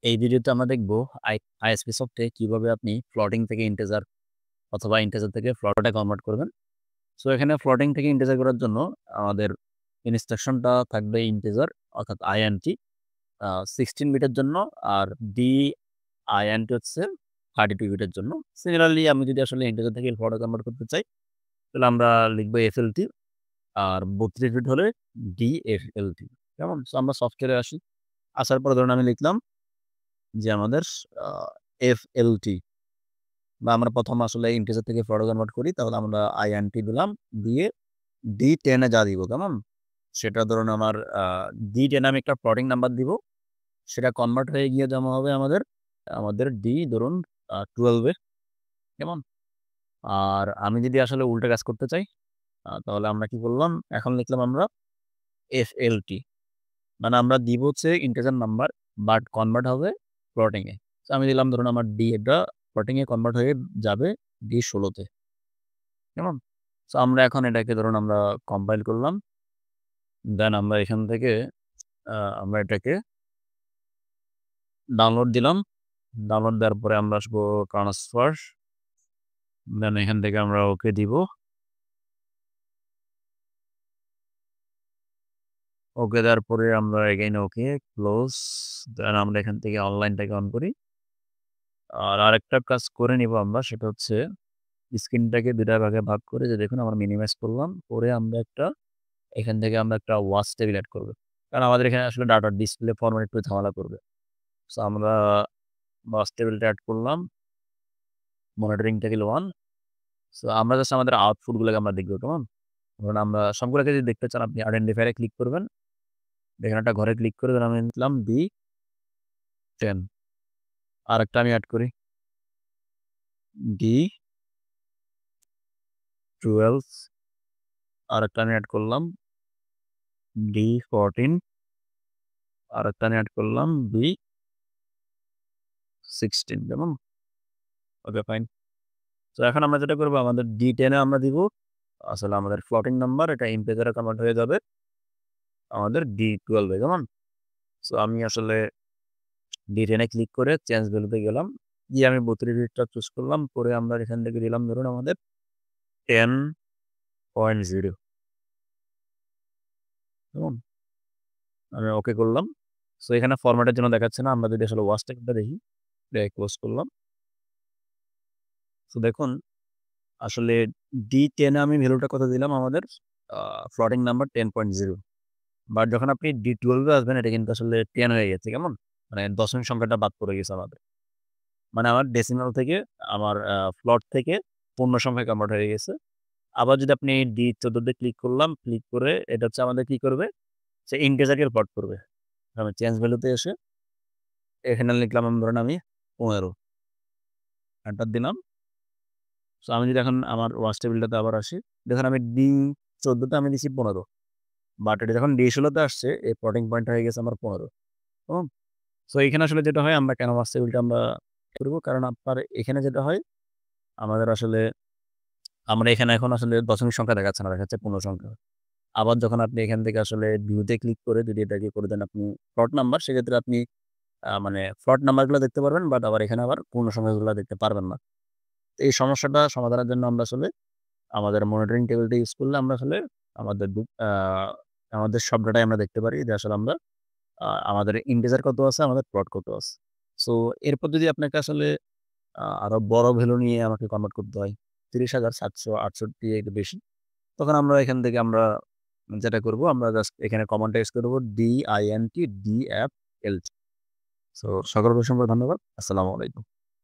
এই ভিডিওতে আমরা দেখব আইএসপি সফটে কিভাবে আপনি ফ্লোটিং থেকে ইন্টিজার অথবা ইন্টিজার থেকে ফ্লোটে কনভার্ট করবেন। সো এখানে ফ্লোটিং থেকে ইন্টিজার করার জন্য আমাদের ইনস্ট্রাকশনটা থাকবে ইন্টিজার অর্থাৎ আইএনটি 16 বিটের জন্য, আর ডি আইএনটি হচ্ছে 32 বিটের জন্য। সিমিলারলি আমি যদি আসলে ইন্টিজার থেকে ফ্লোটে কনভার্ট করতে চাই তাহলে আমরা লিখব এফএলটি, আর 32 বিট হলে ডিএফএলটি। কেমন? সো আমরা সফটওয়্যারে আসি। আসার পরে ধরুন আমি লিখলাম যে আমাদের এফএলটি, বা আমরা প্রথম আসলে ইন্টিজার থেকে ফ্লোটে কনভার্ট করি, তাহলে আমরা আইএনটি দিলাম, দিয়ে D10 এ যা দিব, কেমন? সেটা ধরুন আমার D10 আমি একটা ফ্লোটিং নাম্বার দিব, সেটা কনভার্ট হয়ে গিয়ে জমা হবে আমাদের ডি ধরুন 12 এ, কেমন? আর আমি যদি আসলে উল্টা কাজ করতে চাই তাহলে আমরা কি করলাম, এখন লিখলাম আমরা এফএলটি, মানে আমরা দিব হচ্ছে ইন্টিজার নাম্বার বাট কনভার্ট হবে ফ্লোটিং এ। তো আমি দিলাম ধরুন আমার ডি, এটা ফ্লোটিং এ কনভার্ট হয়ে যাবে D16 তে, কেমন? সো আমরা এখন এটাকে ধরুন আমরা কম্পাইল করলাম, দেন আমরা এখান থেকে আমরা এটাকে ডাউনলোড দিলাম। ডাউনলোড দেওয়ার পরে আমরা আসবো ট্রান্সফার, দেন এখান থেকে আমরা ওকে দিব। ওকে দেওয়ার পরে আমরা এগেইন ওকে ক্লোজ, দেন আমরা এখান থেকে অনলাইনটাকে অন করি। আর আরেকটা কাজ করে নিব আমরা, সেটা হচ্ছে স্ক্রিনটাকে 2টা ভাগে ভাগ করে, যে দেখুন আমরা মিনিমাইজ করলাম, করে আমরা এখান থেকে আমরা একটা ওয়াচ টেবিল এড করব। কারণ আমাদের এখানে আসলে ডাটা ডিসপ্লে ফরম্যাট একটু ঝামেলা করবে। সো আমরা ওয়াচ টেবিলটা এড করলাম, মনিটরিং টেবিল 1। সো আমরা জাস্ট আমাদের আউটপুটগুলোকে আমরা দেখব, কেমন? ধরুন আমরা সবগুলোকে যদি দেখতে চান আপনি আইডেন্টিফায়ার এ ক্লিক করবেন, এখানে একটা ঘরে ক্লিক করে দেন, আমি লিখলাম D10। আরেকটা আমি এড করি D12, আরেকটা আমি এড করলাম D14, আরেকটা আমি এড করলাম D16, কেমন? Okay fine. তো এখন আমরা যেটা করব, আমাদের D10 এ আমরা দিব আসলে আমাদের ফ্লোটিং নাম্বার, এটা ইন্টিজারে কনভার্ট হয়ে যাবে আমাদের D12 এ, কেমন? সো আমি আসলে D10 এ ক্লিক করে চেঞ্জ ভ্যালুতে গেলাম, গিয়ে আমি 32 বিটটা চুজ করলাম, করে আমরা এখান থেকে দিলাম ধরুন আমাদের 10.0, কেমন? আমি ওকে করলাম। সো এখানে ফরম্যাটের জন্য দেখাচ্ছে না, আমরা যদি আসলে ওয়াচ টেবিলটা দেখি, এটাকে ক্লোজ করলাম। সো দেখুন আসলে D10 এ আমি ভ্যালুটা কত দিলাম, আমাদের ফ্লোটিং নাম্বার 10.0, বাট যখন আপনি D12 এ আসবেন এটা কিন্তু আসলে 10 হয়ে গেছে, কেমন? মানে দশমিক সংখ্যাটা বাদ পড়ে গেছে আমাদের। মানে আমার ডেসিমাল থেকে আমার ফ্লোট থেকে পূর্ণ সংখ্যায় কনভার্ট হয়ে গেছে। আবার যদি আপনি D14 তে ক্লিক করলাম, ক্লিক করে এটা হচ্ছে আমাদের কি করবে, সে ইন্টিজারকে প্লট করবে। আমি চেঞ্জ ভ্যালুতে এসে এখানে লিখলাম আমি ধরেন আমি 15, এন্টার দিলাম। সো আমি যদি এখন আমার ওয়াচ টেবিলটাতে আবার আসি, দেখুন আমি D14 তে আমি দিছি 15, বাট এটা যখন D16 তে আসছে এই প্লটিং পয়েন্ট হয়ে গেছে আমার 15। হুম? সো এখানে আসলে যেটা হয়, আমরা কেন ওয়াচ টেবিলটা আমরা করব, কারণ আপনার এখানে যেটা হয় আমাদের আসলে আমরা এখানে এখন আসলে দশমিক সংখ্যা দেখাচ্ছে না, দেখাচ্ছে পূর্ণ সংখ্যা। আবার যখন আপনি এখান থেকে আসলে ভিউতে ক্লিক করে যদি এটাকে করে দেন আপনি ফ্লট নাম্বার, সেক্ষেত্রে আপনি মানে ফ্লট নাম্বারগুলো দেখতে পারবেন, বাট আবার এখানে আবার পূর্ণ সংখ্যাগুলো দেখতে পারবেন না। তো এই সমস্যাটা সমাধানের জন্য আমরা আসলে আমাদের মনিটরিং টেবিলটা ইউজ করলে আমরা আসলে আমাদের আমাদের সব ডাটাই আমরা দেখতে পারি, যে আসলে আমরা আমাদের ইন্টিজার কত আছে, আমাদের প্লট কত আছে। সো এরপর যদি আপনাকে আসলে আরো বড় ভ্যালু নিয়ে আমাকে কনভার্ট করতে হয়, 30,768 একটু বেশি, তখন আমরা এখান থেকে আমরা যেটা করব, আমরা জাস্ট এখানে কমান্ডটা ইউজ করব DINT DFLT। সো সকলকে অসংখ্য ধন্যবাদ। আসসালামু আলাইকুম।